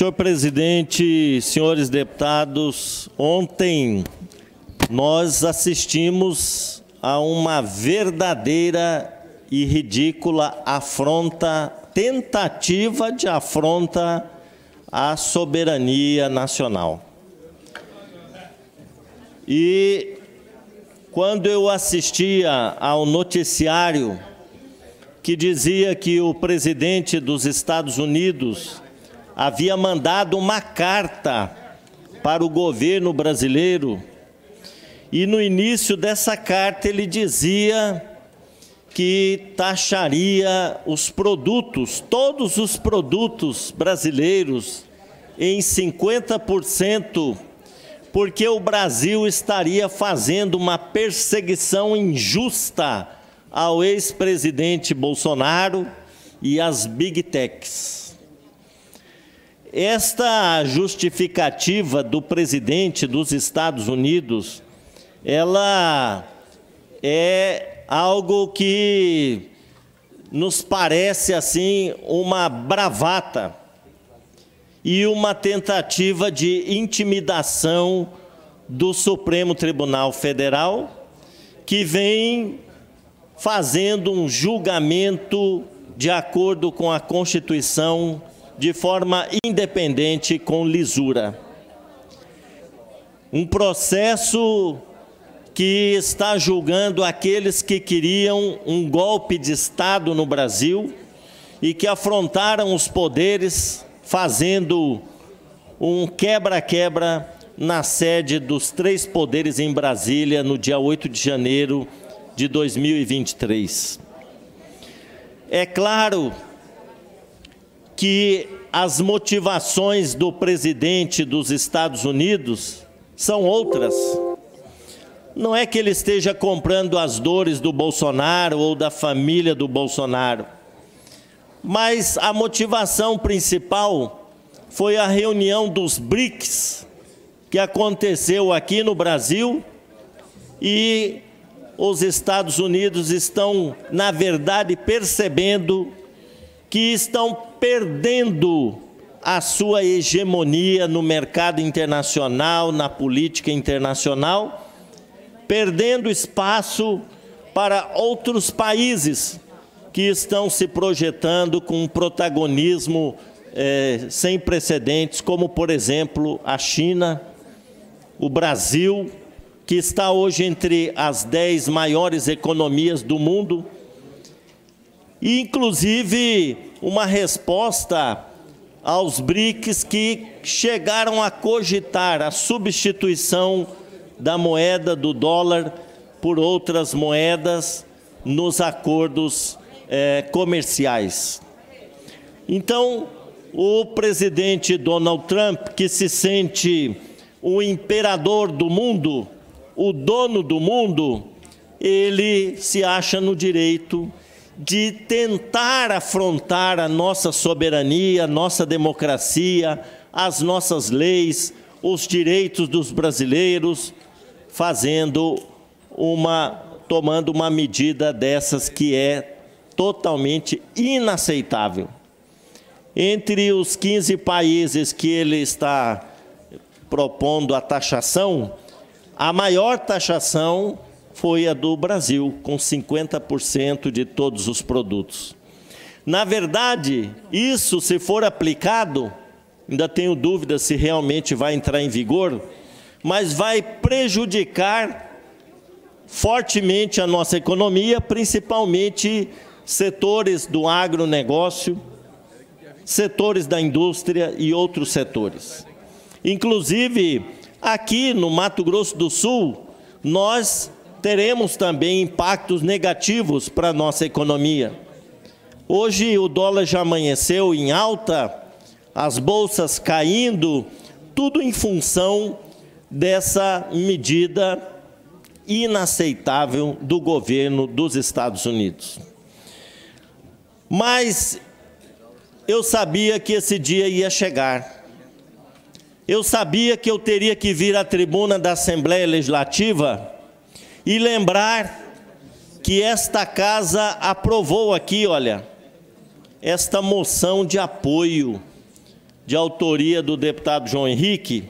Senhor presidente, senhores deputados, ontem nós assistimos a uma verdadeira e ridícula afronta, tentativa de afronta à soberania nacional. E quando eu assistia ao noticiário que dizia que o presidente dos Estados Unidos havia mandado uma carta para o governo brasileiro, e no início dessa carta ele dizia que taxaria os produtos, todos os produtos brasileiros, em 50%, porque o Brasil estaria fazendo uma perseguição injusta ao ex-presidente Bolsonaro e às Big Techs. Esta justificativa do presidente dos Estados Unidos, ela é algo que nos parece assim uma bravata e uma tentativa de intimidação do Supremo Tribunal Federal, que vem fazendo um julgamento de acordo com a Constituição, de forma independente, com lisura. Um processo que está julgando aqueles que queriam um golpe de Estado no Brasil e que afrontaram os poderes, fazendo um quebra-quebra na sede dos três poderes em Brasília, no dia 8 de janeiro de 2023. É claro que as motivações do presidente dos Estados Unidos são outras. Não é que ele esteja comprando as dores do Bolsonaro ou da família do Bolsonaro, mas a motivação principal foi a reunião dos BRICS, que aconteceu aqui no Brasil, e os Estados Unidos estão, na verdade, percebendo que estão perdendo a sua hegemonia no mercado internacional, na política internacional, perdendo espaço para outros países que estão se projetando com um protagonismo sem precedentes, como, por exemplo, a China, o Brasil, que está hoje entre as 10 maiores economias do mundo, e, inclusive, uma resposta aos BRICS que chegaram a cogitar a substituição da moeda do dólar por outras moedas nos acordos comerciais. Então, o presidente Donald Trump, que se sente o imperador do mundo, o dono do mundo, ele se acha no direito de tentar afrontar a nossa soberania, a nossa democracia, as nossas leis, os direitos dos brasileiros, tomando uma medida dessas que é totalmente inaceitável. Entre os 15 países que ele está propondo a taxação, a maior taxação foi a do Brasil, com 50% de todos os produtos. Na verdade, isso, se for aplicado, ainda tenho dúvida se realmente vai entrar em vigor, mas vai prejudicar fortemente a nossa economia, principalmente setores do agronegócio, setores da indústria e outros setores. Inclusive, aqui no Mato Grosso do Sul, nós teremos também impactos negativos para a nossa economia. Hoje o dólar já amanheceu em alta, as bolsas caindo, tudo em função dessa medida inaceitável do governo dos Estados Unidos. Mas eu sabia que esse dia ia chegar. Eu sabia que eu teria que vir à tribuna da Assembleia Legislativa e lembrar que esta casa aprovou aqui, olha, esta moção de apoio de autoria do deputado João Henrique,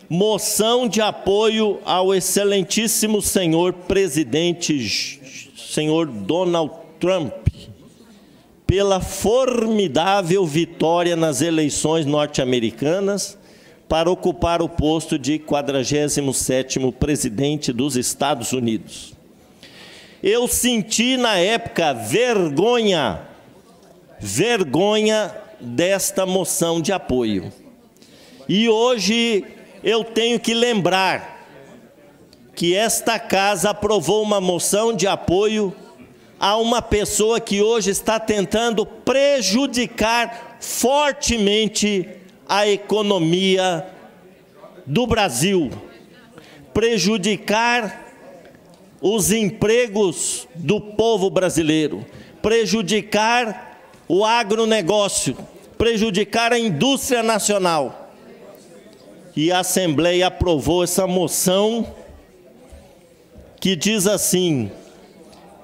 moção de apoio ao excelentíssimo senhor presidente, senhor Donald Trump, pela formidável vitória nas eleições norte-americanas para ocupar o posto de 47º presidente dos Estados Unidos. Eu senti na época vergonha desta moção de apoio. E hoje eu tenho que lembrar que esta casa aprovou uma moção de apoio a uma pessoa que hoje está tentando prejudicar fortemente a economia do Brasil, prejudicar os empregos do povo brasileiro, prejudicar o agronegócio, prejudicar a indústria nacional. E a Assembleia aprovou essa moção que diz assim: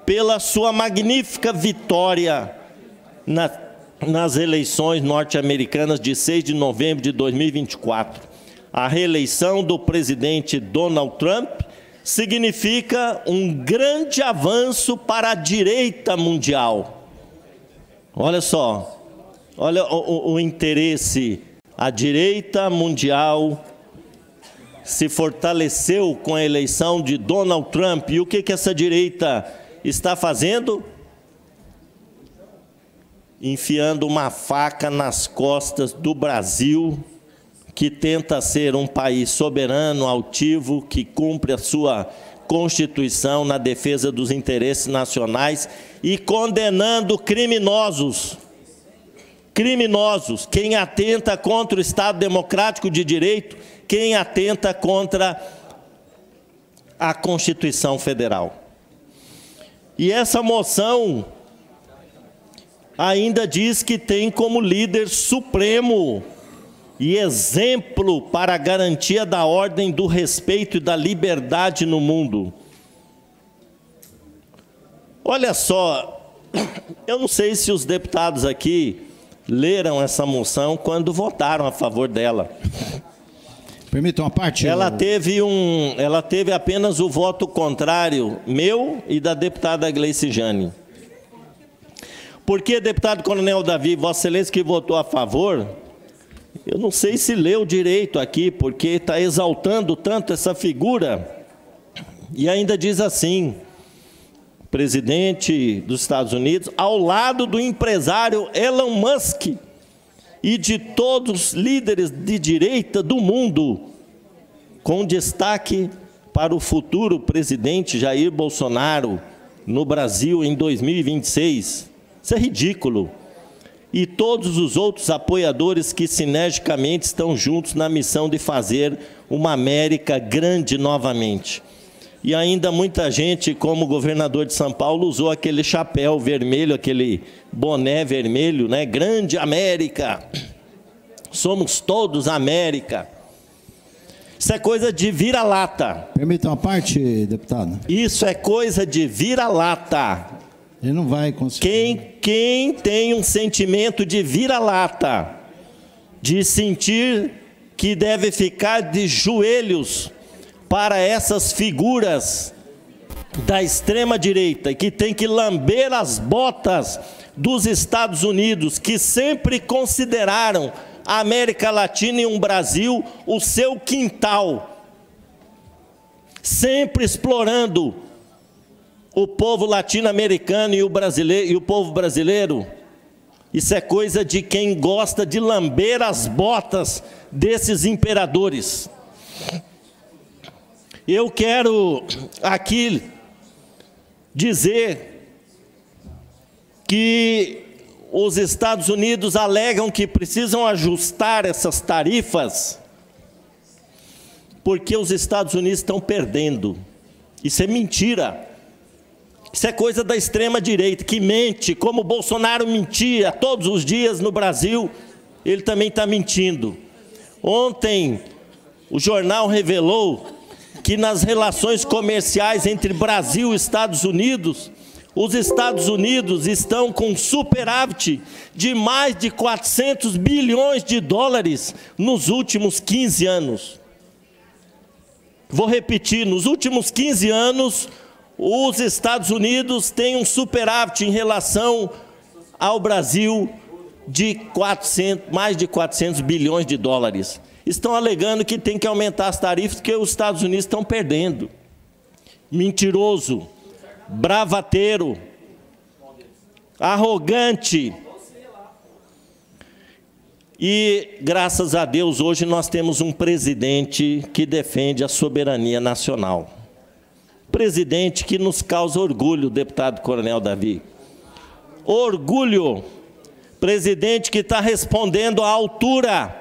pela sua magnífica vitória nas eleições norte-americanas de 6 de novembro de 2024, a reeleição do presidente Donald Trump significa um grande avanço para a direita mundial. Olha só, olha o interesse. A direita mundial se fortaleceu com a eleição de Donald Trump. E o que essa direita está fazendo? Enfiando uma faca nas costas do Brasil, que tenta ser um país soberano, altivo, que cumpre a sua Constituição na defesa dos interesses nacionais e condenando criminosos, quem atenta contra o Estado Democrático de Direito, quem atenta contra a Constituição Federal. E essa moção ainda diz que tem como líder supremo e exemplo para a garantia da ordem, do respeito e da liberdade no mundo. Olha só, eu não sei se os deputados aqui leram essa moção quando votaram a favor dela. Permitam uma parte. Ela teve apenas o voto contrário meu e da deputada Gleice Jane. Por que, deputado Coronel Davi, Vossa Excelência que votou a favor? Eu não sei se leu direito aqui, porque está exaltando tanto essa figura. E ainda diz assim: presidente dos Estados Unidos, ao lado do empresário Elon Musk e de todos os líderes de direita do mundo, com destaque para o futuro presidente Jair Bolsonaro no Brasil em 2026. Isso é ridículo. E todos os outros apoiadores que sinergicamente estão juntos na missão de fazer uma América grande novamente. E ainda muita gente, como o governador de São Paulo, usou aquele chapéu vermelho, aquele boné vermelho, né? Grande América. Somos todos América. Isso é coisa de vira-lata. Permita uma parte, deputado. Isso é coisa de vira-lata. Ele não vai conseguir. Quem tem um sentimento de vira-lata, de sentir que deve ficar de joelhos para essas figuras da extrema-direita, que tem que lamber as botas dos Estados Unidos, que sempre consideraram a América Latina e o Brasil o seu quintal, sempre explorando o povo latino-americano e o brasileiro e o povo brasileiro. Isso é coisa de quem gosta de lamber as botas desses imperadores. Eu quero aqui dizer que os Estados Unidos alegam que precisam ajustar essas tarifas porque os Estados Unidos estão perdendo. Isso é mentira. Isso é coisa da extrema-direita, que mente, como o Bolsonaro mentia todos os dias no Brasil, ele também está mentindo. Ontem, o jornal revelou que nas relações comerciais entre Brasil e Estados Unidos, Os Estados Unidos estão com superávit de mais de 400 bilhões de dólares nos últimos 15 anos. Vou repetir, nos últimos 15 anos, os Estados Unidos têm um superávit em relação ao Brasil de mais de 400 bilhões de dólares. Estão alegando que tem que aumentar as tarifas porque os Estados Unidos estão perdendo. Mentiroso, bravateiro, arrogante. E, graças a Deus, hoje nós temos um presidente que defende a soberania nacional. Presidente que nos causa orgulho, deputado Coronel Davi. Orgulho. Presidente que está respondendo à altura.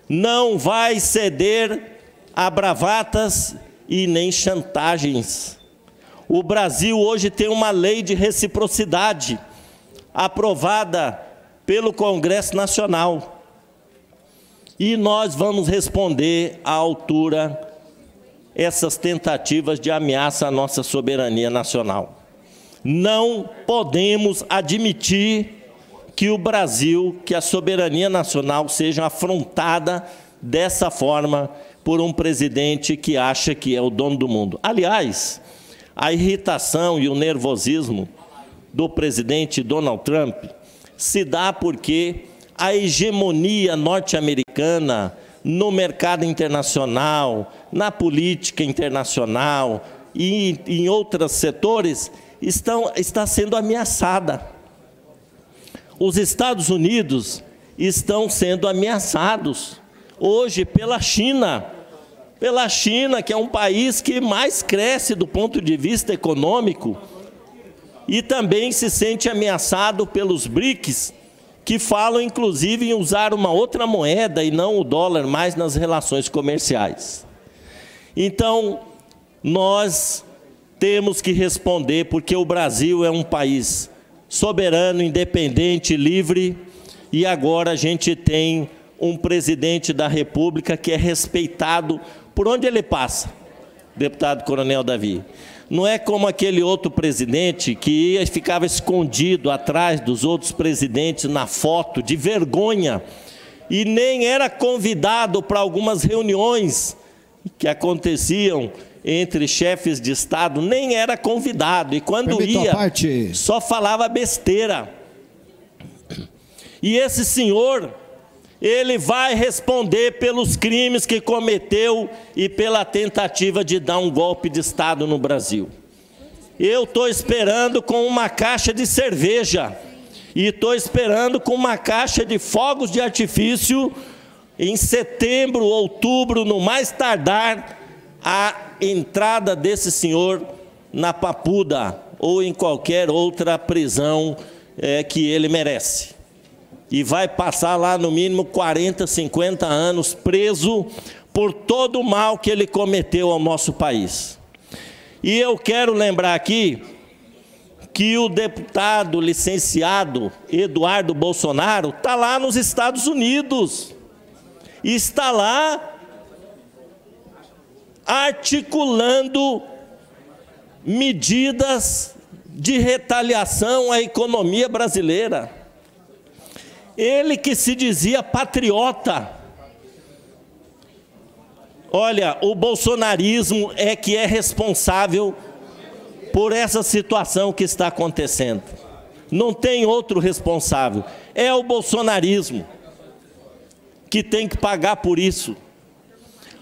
Não vai ceder a bravatas e nem chantagens. O Brasil hoje tem uma lei de reciprocidade aprovada pelo Congresso Nacional. E nós vamos responder à altura essas tentativas de ameaça à nossa soberania nacional. Não podemos admitir que o Brasil, que a soberania nacional seja afrontada dessa forma por um presidente que acha que é o dono do mundo. Aliás, a irritação e o nervosismo do presidente Donald Trump se dá porque a hegemonia norte-americana no mercado internacional, na política internacional e em outros setores está sendo ameaçada. Os Estados Unidos estão sendo ameaçados hoje pela China. Pela China, que é um país que mais cresce do ponto de vista econômico, e também se sente ameaçado pelos BRICS, que falam inclusive em usar uma outra moeda e não o dólar mais nas relações comerciais. Então, nós temos que responder, porque o Brasil é um país soberano, independente, livre, e agora a gente tem um presidente da República que é respeitado por onde ele passa, deputado Coronel Davi. Não é como aquele outro presidente que ia e ficava escondido atrás dos outros presidentes na foto, de vergonha, e nem era convidado para algumas reuniões que aconteciam entre chefes de Estado, nem era convidado, e quando ia, só falava besteira. E esse senhor, ele vai responder pelos crimes que cometeu e pela tentativa de dar um golpe de Estado no Brasil. Eu estou esperando com uma caixa de cerveja e estou esperando com uma caixa de fogos de artifício em setembro, outubro, no mais tardar, a entrada desse senhor na Papuda ou em qualquer outra prisão que ele merece. E vai passar lá no mínimo 40, 50 anos preso por todo o mal que ele cometeu ao nosso país. E eu quero lembrar aqui que o deputado licenciado Eduardo Bolsonaro está lá nos Estados Unidos. E está lá articulando medidas de retaliação à economia brasileira. Ele que se dizia patriota. Olha, o bolsonarismo é que é responsável por essa situação que está acontecendo. Não tem outro responsável. É o bolsonarismo que tem que pagar por isso.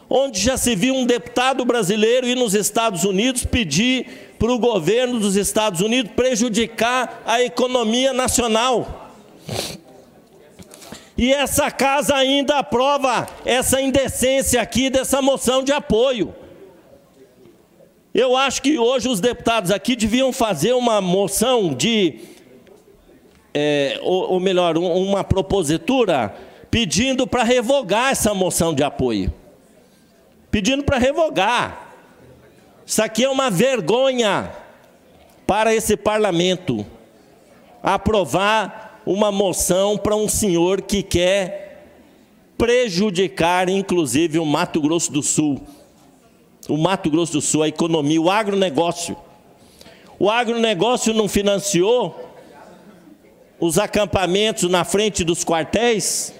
Onde já se viu um deputado brasileiro ir nos Estados Unidos pedir para o governo dos Estados Unidos prejudicar a economia nacional. E essa casa ainda aprova essa indecência aqui dessa moção de apoio. Eu acho que hoje os deputados aqui deviam fazer uma moção de, ou melhor, uma propositura pedindo para revogar essa moção de apoio. Pedindo para revogar. Isso aqui é uma vergonha para esse parlamento. Aprovar uma moção para um senhor que quer prejudicar, inclusive, o Mato Grosso do Sul. O Mato Grosso do Sul, a economia, o agronegócio. O agronegócio não financiou os acampamentos na frente dos quartéis?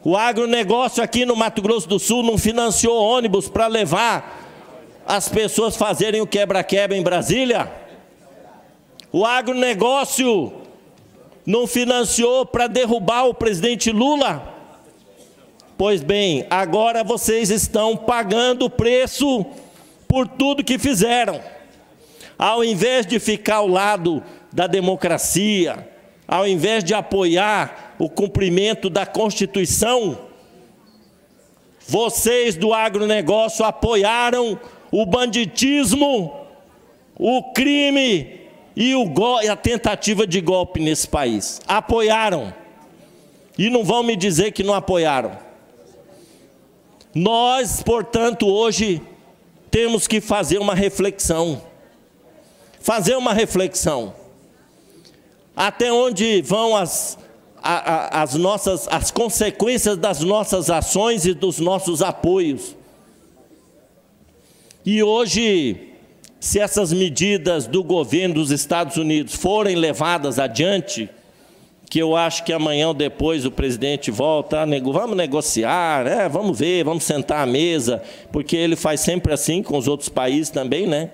O agronegócio aqui no Mato Grosso do Sul não financiou ônibus para levar as pessoas fazerem o quebra-quebra em Brasília? O agronegócio não financiou para derrubar o presidente Lula? Pois bem, agora vocês estão pagando o preço por tudo que fizeram. Ao invés de ficar ao lado da democracia, ao invés de apoiar o cumprimento da Constituição, vocês do agronegócio apoiaram o banditismo, o crime e a tentativa de golpe nesse país. Apoiaram. E não vão me dizer que não apoiaram. Nós, portanto, hoje temos que fazer uma reflexão. Fazer uma reflexão. Até onde vão as consequências das nossas ações e dos nossos apoios? E hoje, se essas medidas do governo dos Estados Unidos forem levadas adiante, que eu acho que amanhã ou depois o presidente volta, vamos negociar, vamos ver, vamos sentar à mesa, porque ele faz sempre assim com os outros países também, né?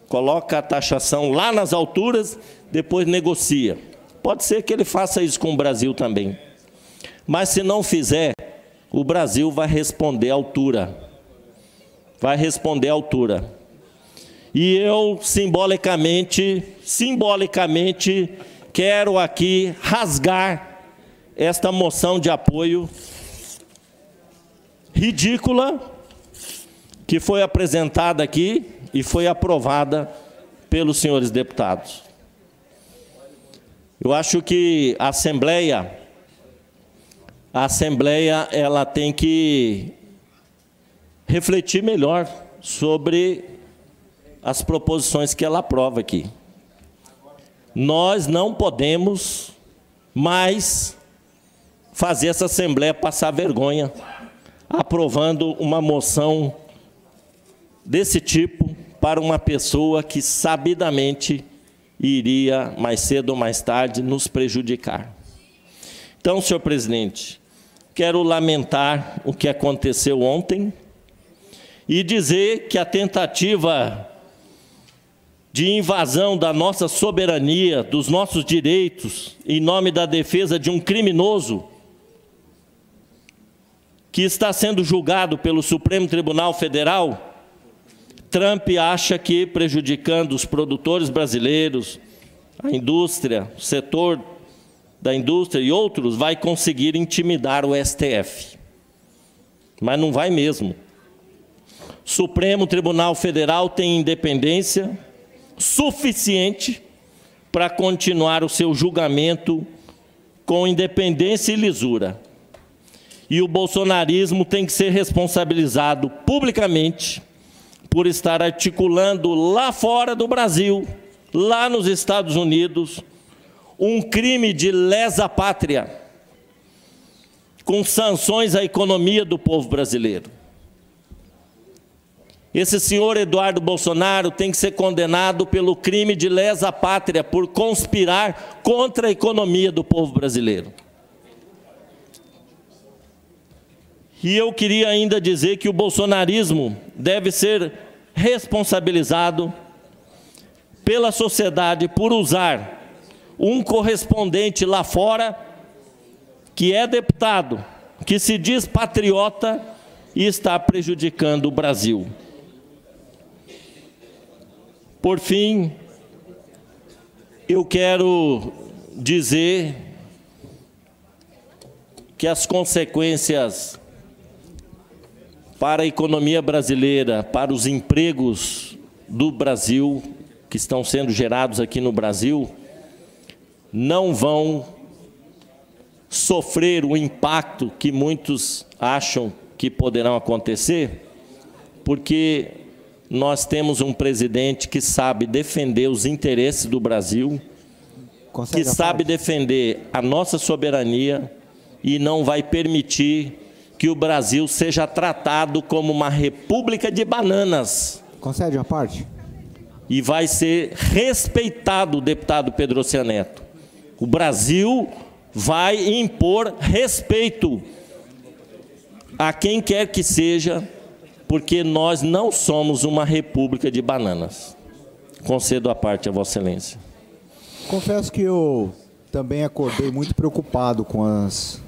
Coloca a taxação lá nas alturas, depois negocia. Pode ser que ele faça isso com o Brasil também. Mas se não fizer, o Brasil vai responder à altura. Vai responder à altura. E eu, simbolicamente, quero aqui rasgar esta moção de apoio ridícula que foi apresentada aqui e foi aprovada pelos senhores deputados. Eu acho que a Assembleia ela tem que refletir melhor sobre as proposições que ela aprova aqui. Nós não podemos mais fazer essa Assembleia passar vergonha, aprovando uma moção desse tipo para uma pessoa que sabidamente iria, mais cedo ou mais tarde, nos prejudicar. Então, senhor presidente, quero lamentar o que aconteceu ontem e dizer que a tentativa de invasão da nossa soberania, dos nossos direitos, em nome da defesa de um criminoso que está sendo julgado pelo Supremo Tribunal Federal, Trump acha que, prejudicando os produtores brasileiros, a indústria, o setor da indústria e outros, vai conseguir intimidar o STF. Mas não vai mesmo. O Supremo Tribunal Federal tem independência suficiente para continuar o seu julgamento com independência e lisura. E o bolsonarismo tem que ser responsabilizado publicamente por estar articulando lá fora do Brasil, lá nos Estados Unidos, um crime de lesa pátria, com sanções à economia do povo brasileiro. Esse senhor Eduardo Bolsonaro tem que ser condenado pelo crime de lesa pátria, por conspirar contra a economia do povo brasileiro. E eu queria ainda dizer que o bolsonarismo deve ser responsabilizado pela sociedade por usar um correspondente lá fora, que é deputado, que se diz patriota e está prejudicando o Brasil. Por fim, eu quero dizer que as consequências para a economia brasileira, para os empregos do Brasil, que estão sendo gerados aqui no Brasil, não vão sofrer o impacto que muitos acham que poderão acontecer, porque nós temos um presidente que sabe defender os interesses do Brasil, que sabe defender a nossa soberania e não vai permitir que o Brasil seja tratado como uma república de bananas. Concede uma parte? e vai ser respeitado o deputado Pedro Cianeto. O Brasil vai impor respeito a quem quer que seja, porque nós não somos uma república de bananas. Concedo a parte a Vossa Excelência. Confesso que eu também acordei muito preocupado com as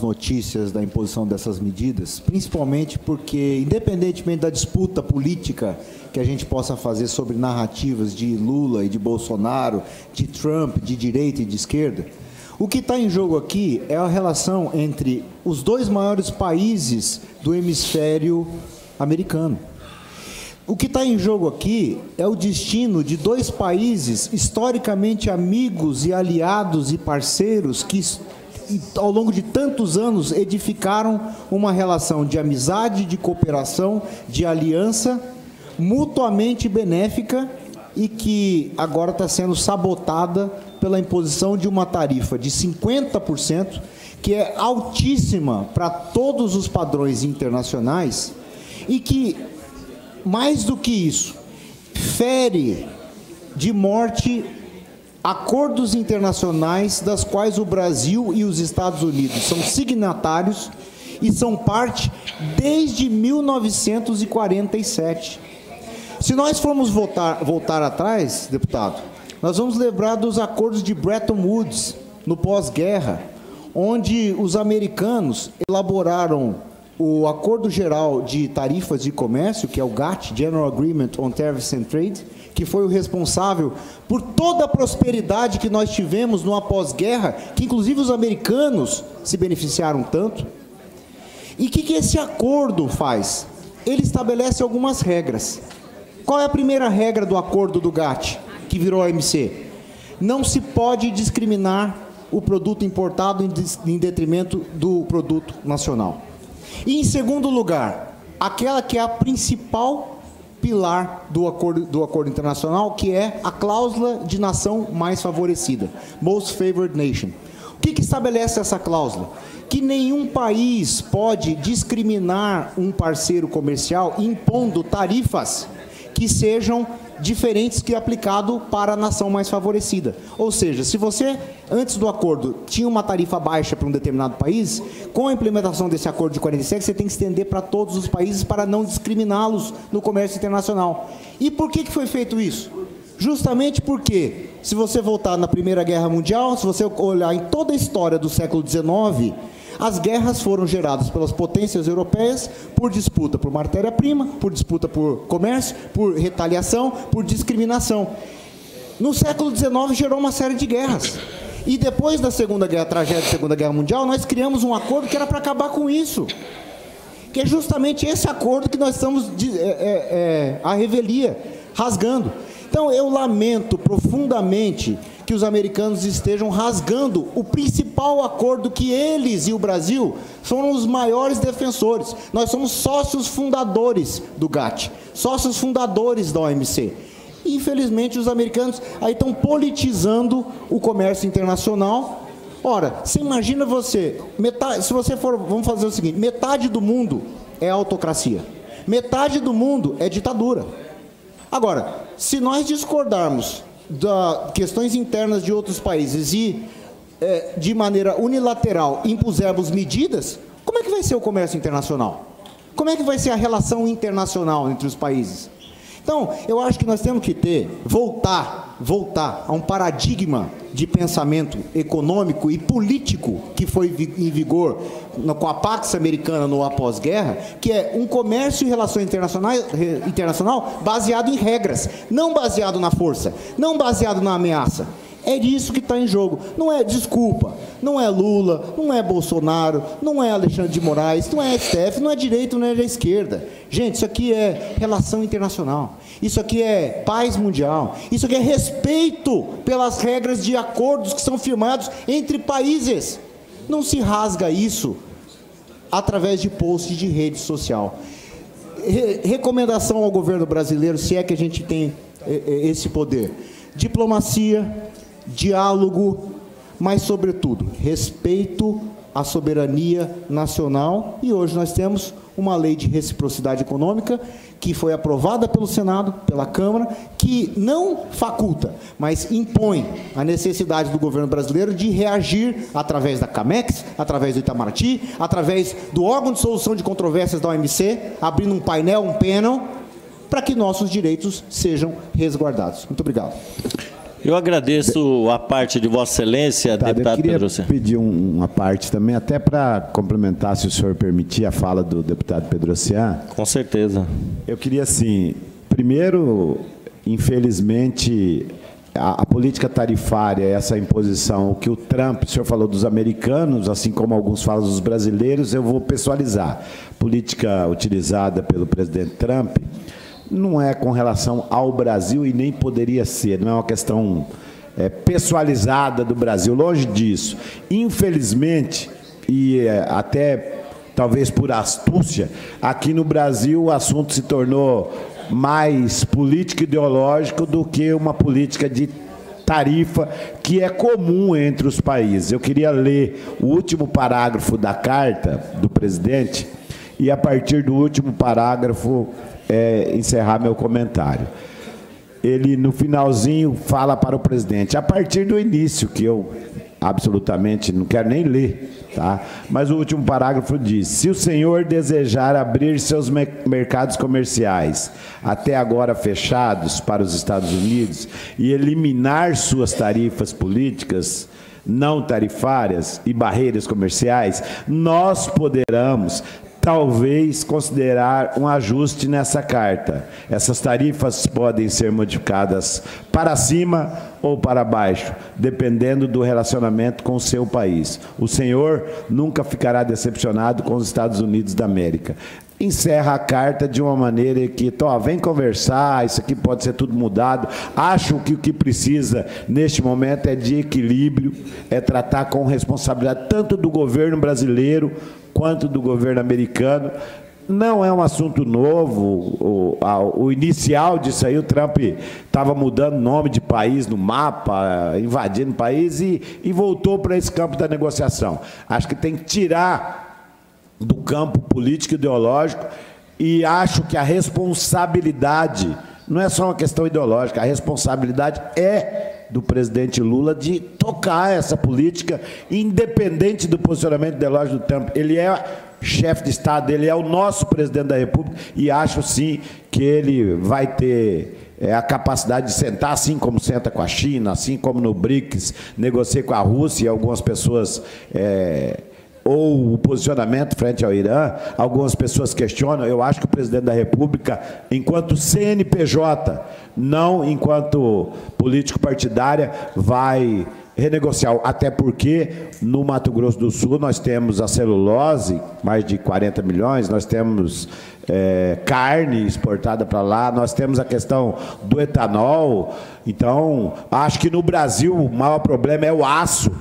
notícias da imposição dessas medidas, principalmente porque, independentemente da disputa política que a gente possa fazer sobre narrativas de Lula e de Bolsonaro, de Trump, de direita e de esquerda, o que está em jogo aqui é a relação entre os dois maiores países do hemisfério americano. O que está em jogo aqui é o destino de dois países historicamente amigos e aliados e parceiros que, ao longo de tantos anos, edificaram uma relação de amizade, de cooperação, de aliança, mutuamente benéfica e que agora está sendo sabotada pela imposição de uma tarifa de 50%, que é altíssima para todos os padrões internacionais e que, mais do que isso, fere de morte acordos internacionais das quais o Brasil e os Estados Unidos são signatários e são parte desde 1947. Se nós formos voltar atrás, deputado, nós vamos lembrar dos acordos de Bretton Woods, no pós-guerra, onde os americanos elaboraram o Acordo Geral de Tarifas de Comércio, que é o GATT, General Agreement on Tariffs and Trade, que foi o responsável por toda a prosperidade que nós tivemos no pós-guerra, que inclusive os americanos se beneficiaram tanto. E o que esse acordo faz? Ele estabelece algumas regras. Qual é a primeira regra do acordo do GATT, que virou a OMC? Não se pode discriminar o produto importado em detrimento do produto nacional. E, em segundo lugar, aquela que é a principal pilar do acordo internacional, que é a cláusula de nação mais favorecida, Most Favored Nation. O que estabelece essa cláusula? Que nenhum país pode discriminar um parceiro comercial impondo tarifas que sejam diferentes que aplicado para a nação mais favorecida. Ou seja, se você, antes do acordo, tinha uma tarifa baixa para um determinado país, com a implementação desse acordo de 47, você tem que estender para todos os países para não discriminá-los no comércio internacional. E por que foi feito isso? Justamente porque, se você voltar na Primeira Guerra Mundial, se você olhar em toda a história do século XIX, as guerras foram geradas pelas potências europeias por disputa por matéria-prima, por disputa por comércio, por retaliação, por discriminação. No século XIX gerou uma série de guerras. E depois da tragédia da Segunda Guerra Mundial, nós criamos um acordo que era para acabar com isso. Que é justamente esse acordo que nós estamos à revelia, rasgando. Então, eu lamento profundamente que os americanos estejam rasgando o principal acordo que eles e o Brasil foram os maiores defensores. Nós somos sócios fundadores do GATT, sócios fundadores da OMC. E, infelizmente, os americanos aí estão politizando o comércio internacional. Ora, você imagina se você for, vamos fazer o seguinte, metade do mundo é autocracia, metade do mundo é ditadura. Agora, se nós discordarmos das questões internas de outros países e, de maneira unilateral, impusermos medidas, como é que vai ser o comércio internacional? Como é que vai ser a relação internacional entre os países? Então, eu acho que nós temos que voltar a um paradigma de pensamento econômico e político que foi em vigor com a Pax Americana no pós-guerra, que é um comércio e relação internacional baseado em regras, não baseado na força, não baseado na ameaça. É disso que está em jogo. Não é, desculpa, não é Lula, não é Bolsonaro, não é Alexandre de Moraes, não é STF, não é direita, não é esquerda. Gente, isso aqui é relação internacional. Isso aqui é paz mundial. Isso aqui é respeito pelas regras de acordos que são firmados entre países. Não se rasga isso através de posts de rede social. Recomendação ao governo brasileiro, se é que a gente tem esse poder. Diplomacia, diálogo, mas, sobretudo, respeito a soberania nacional, e hoje nós temos uma lei de reciprocidade econômica que foi aprovada pelo Senado, pela Câmara, que não faculta, mas impõe a necessidade do governo brasileiro de reagir através da CAMEX, através do Itamaraty, através do órgão de solução de controvérsias da OMC, abrindo um painel, um panel, para que nossos direitos sejam resguardados. Muito obrigado. Eu agradeço a parte de Vossa Excelência, deputado Pedro Oceano. Eu queria pedir uma parte também, até para complementar, se o senhor permitir, a fala do deputado Pedro Oceano. Com certeza. Eu queria, assim, primeiro, infelizmente, a política tarifária, essa imposição, o que o Trump, o senhor falou dos americanos, assim como alguns falam dos brasileiros, eu vou pessoalizar. Política utilizada pelo presidente Trump não é com relação ao Brasil e nem poderia ser, não é uma questão pessoalizada do Brasil, longe disso. Infelizmente, e até talvez por astúcia, aqui no Brasil o assunto se tornou mais político ideológico do que uma política de tarifa que é comum entre os países. Eu queria ler o último parágrafo da carta do presidente e, a partir do último parágrafo, encerrar meu comentário. Ele, no finalzinho, fala para o presidente, a partir do início, que eu absolutamente não quero nem ler, tá? Mas o último parágrafo diz: se o senhor desejar abrir seus mercados comerciais, até agora fechados para os Estados Unidos, e eliminar suas tarifas políticas não tarifárias e barreiras comerciais, nós poderemos talvez considerar um ajuste nessa carta. Essas tarifas podem ser modificadas para cima ou para baixo, dependendo do relacionamento com o seu país. O senhor nunca ficará decepcionado com os Estados Unidos da América. Encerra a carta de uma maneira que, vem conversar, isso aqui pode ser tudo mudado. Acho que o que precisa, neste momento, é de equilíbrio, é tratar com responsabilidade tanto do governo brasileiro quanto do governo americano. Não é um assunto novo, o inicial disso aí, o Trump estava mudando nome de país no mapa, invadindo o país e voltou para esse campo da negociação. Acho que tem que tirar do campo político e ideológico, e acho que a responsabilidade não é só uma questão ideológica, a responsabilidade é do presidente Lula de tocar essa política, independente do posicionamento ideológico do Trump. Ele é chefe de Estado, ele é o nosso presidente da República, e acho sim que ele vai ter a capacidade de sentar, assim como senta com a China, assim como no BRICS, negocia com a Rússia e algumas pessoas... ou o posicionamento frente ao Irã, algumas pessoas questionam. Eu acho que o presidente da República, enquanto CNPJ, não enquanto político partidária, vai renegociar, até porque no Mato Grosso do Sul nós temos a celulose, mais de 40 milhões, nós temos carne exportada para lá, nós temos a questão do etanol. Então, acho que no Brasil o maior problema é o aço,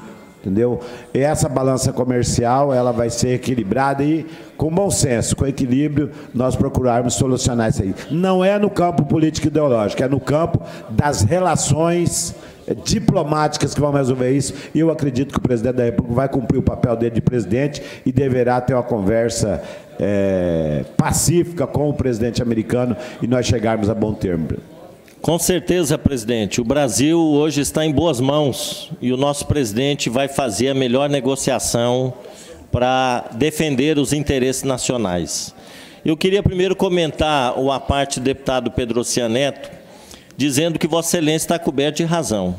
entendeu? E essa balança comercial, ela vai ser equilibrada e, com bom senso, com equilíbrio, nós procurarmos solucionar isso aí. Não é no campo político ideológico, é no campo das relações diplomáticas que vão resolver isso, e eu acredito que o presidente da República vai cumprir o papel dele de presidente e deverá ter uma conversa pacífica com o presidente americano e nós chegarmos a bom termo. Com certeza, presidente. O Brasil hoje está em boas mãos e o nosso presidente vai fazer a melhor negociação para defender os interesses nacionais. Eu queria primeiro comentar a parte do deputado Pedro Oceano Neto, dizendo que Vossa Excelência está coberto de razão.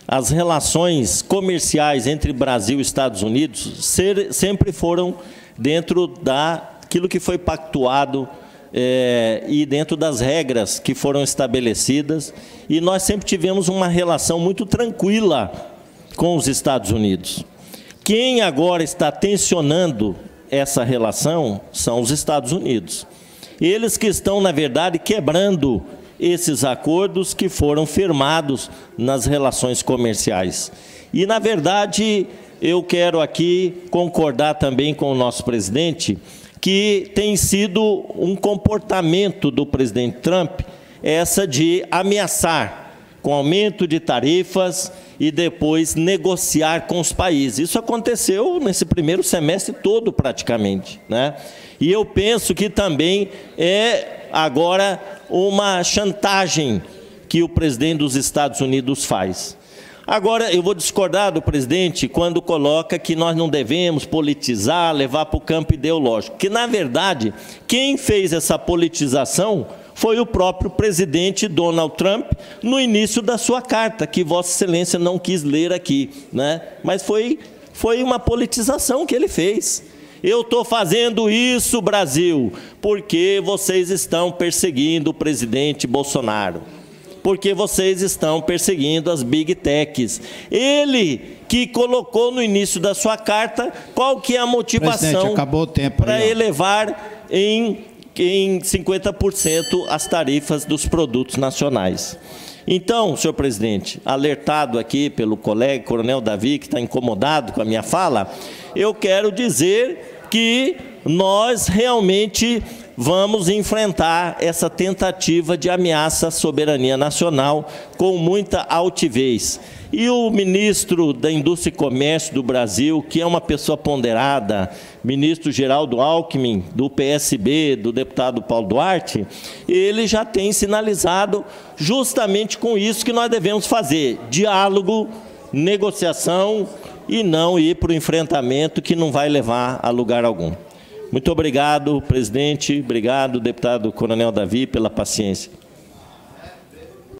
As relações comerciais entre Brasil e Estados Unidos sempre foram dentro daquilo que foi pactuado e dentro das regras que foram estabelecidas, e nós sempre tivemos uma relação muito tranquila com os Estados Unidos. Quem agora está tensionando essa relação são os Estados Unidos. Eles que estão, na verdade, quebrando esses acordos que foram firmados nas relações comerciais. E, na verdade, eu quero aqui concordar também com o nosso presidente, que tem sido um comportamento do presidente Trump, essa de ameaçar com aumento de tarifas e depois negociar com os países. Isso aconteceu nesse primeiro semestre todo, praticamente, né? E eu penso que também é agora uma chantagem que o presidente dos Estados Unidos faz. Agora, eu vou discordar do presidente quando coloca que nós não devemos politizar, levar para o campo ideológico, que, na verdade, quem fez essa politização foi o próprio presidente Donald Trump no início da sua carta, que Vossa Excelência não quis ler aqui, né? Mas foi uma politização que ele fez. Eu estou fazendo isso, Brasil, porque vocês estão perseguindo o presidente Bolsonaro, porque vocês estão perseguindo as Big Techs. Ele que colocou no início da sua carta qual que é a motivação para elevar em 50% as tarifas dos produtos nacionais. Então, senhor presidente, alertado aqui pelo colega Coronel Davi, que está incomodado com a minha fala, eu quero dizer que nós realmente vamos enfrentar essa tentativa de ameaça à soberania nacional com muita altivez. E o ministro da Indústria e Comércio do Brasil, que é uma pessoa ponderada, ministro Geraldo Alckmin, do PSB, do deputado Paulo Duarte, ele já tem sinalizado justamente com isso que nós devemos fazer: diálogo, negociação e não ir para o enfrentamento que não vai levar a lugar algum. Muito obrigado, presidente. Obrigado, deputado Coronel Davi, pela paciência.